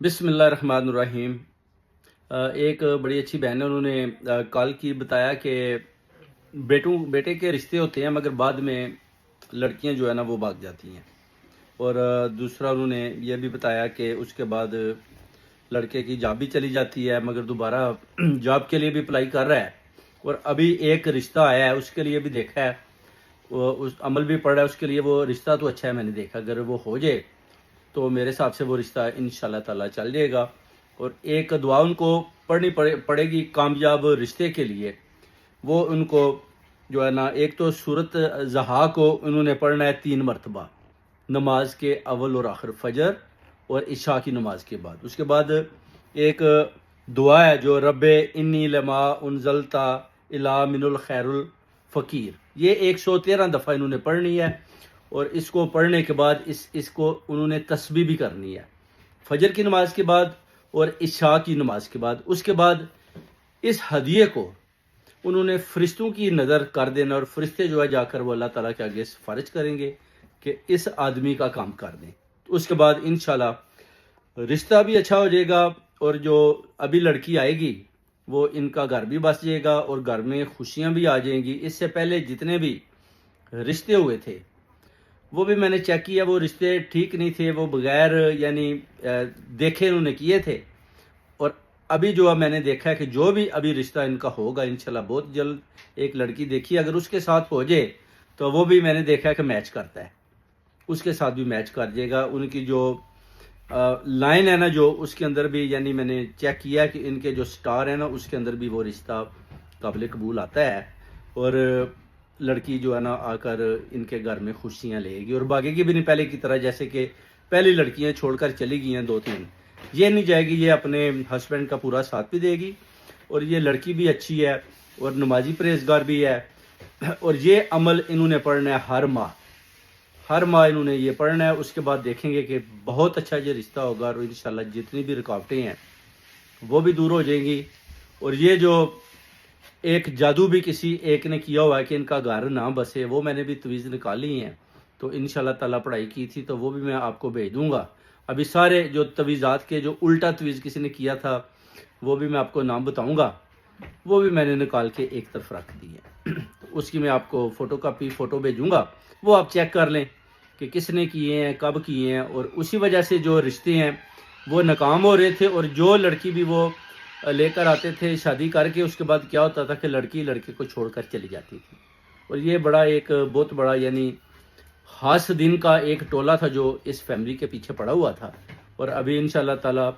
बिस्मिल्लाहिर्रहमानिर्रहीम। एक बड़ी अच्छी बहन है, उन्होंने कॉल की, बताया कि बेटे के रिश्ते होते हैं मगर बाद में लड़कियां जो है ना वो भाग जाती हैं। और दूसरा उन्होंने ये भी बताया कि उसके बाद लड़के की जॉब भी चली जाती है मगर दोबारा जॉब के लिए भी अप्लाई कर रहा है। और अभी एक रिश्ता आया है, उसके लिए भी देखा है, वो उस अमल भी पड़ रहा है उसके लिए। वो रिश्ता तो अच्छा है, मैंने देखा, अगर वो हो जाए तो मेरे हिसाब से वो रिश्ता इंशाल्लाह ताला चल जाएगा। और एक दुआ उनको पड़ेगी कामयाब रिश्ते के लिए। वो उनको जो है ना, एक तो सूरत ज़हा को उन्होंने पढ़ना है 3 मरतबा, नमाज के अव्वल और आखिर, फजर और इशा की नमाज के बाद। उसके बाद एक दुआ है जो रब्बे इन्नी लमा उनजलता इला मिनुल खैरुल फ़कीर, ये 113 दफ़ा इन्होंने पढ़नी है। और इसको पढ़ने के बाद इसको उन्होंने तस्बीह भी करनी है फजर की नमाज के बाद और इशा की नमाज के बाद। उसके बाद इस हदिये को उन्होंने फरिश्तों की नज़र कर देना, और फरिश्ते जो है जाकर वो अल्लाह ताला के आगे सिफारिश करेंगे कि इस आदमी का काम कर दें। उसके बाद इंशाल्लाह रिश्ता भी अच्छा हो जाएगा, और जो अभी लड़की आएगी वो इनका घर भी बस जाएगा और घर में खुशियां भी आ जाएंगी। इससे पहले जितने भी रिश्ते हुए थे वो भी मैंने चेक किया, वो रिश्ते ठीक नहीं थे, वो बगैर यानी देखे उन्होंने किए थे। और अभी जो मैंने देखा है कि जो भी अभी रिश्ता इनका होगा इंशाल्लाह बहुत जल्द, एक लड़की देखी अगर उसके साथ हो जाए तो वो भी मैंने देखा है कि मैच करता है, उसके साथ भी मैच कर जाएगा। उनकी जो लाइन है ना, जो उसके अंदर भी यानी मैंने चेक किया कि इनके जो स्टार है ना उसके अंदर भी वो रिश्ता काबिल कबूल आता है। और लड़की जो है ना आकर इनके घर में खुशियां लेगी और भागेगी भी नहीं पहले की तरह, जैसे कि पहली लड़कियां छोड़कर चली गई हैं 2-3, ये नहीं जाएगी, ये अपने हस्बैंड का पूरा साथ भी देगी। और ये लड़की भी अच्छी है और नमाजी परहेजगार भी है। और ये अमल इन्होंने पढ़ना है हर माह इन्होंने ये पढ़ना है। उसके बाद देखेंगे कि बहुत अच्छा ये रिश्ता होगा और इंशाल्लाह जितनी भी रुकावटें हैं वो भी दूर हो जाएंगी। और ये जो एक जादू भी किसी एक ने किया हुआ है कि इनका घर ना बसे, वो मैंने भी तवीज़ निकाली हैं, तो इंशाल्लाह ताला पढ़ाई की थी तो वो भी मैं आपको भेज दूंगा। अभी सारे जो तवीज़ात के जो उल्टा तवीज़ किसी ने किया था वो भी मैं आपको नाम बताऊंगा, वो भी मैंने निकाल के एक तरफ रख दी है। तो उसकी मैं आपको फ़ोटो भेजूंगा, वो आप चेक कर लें कि किसने किए हैं, कब किए हैं। और उसी वजह से जो रिश्ते हैं वो नाकाम हो रहे थे। और जो लड़की भी वो लेकर आते थे शादी करके, उसके बाद क्या होता था कि लड़की लड़के को छोड़कर चली जाती थी। और ये बड़ा एक बहुत बड़ा यानी खास दिन का एक टोला था जो इस फैमिली के पीछे पड़ा हुआ था। और अभी इंशाल्लाह ताला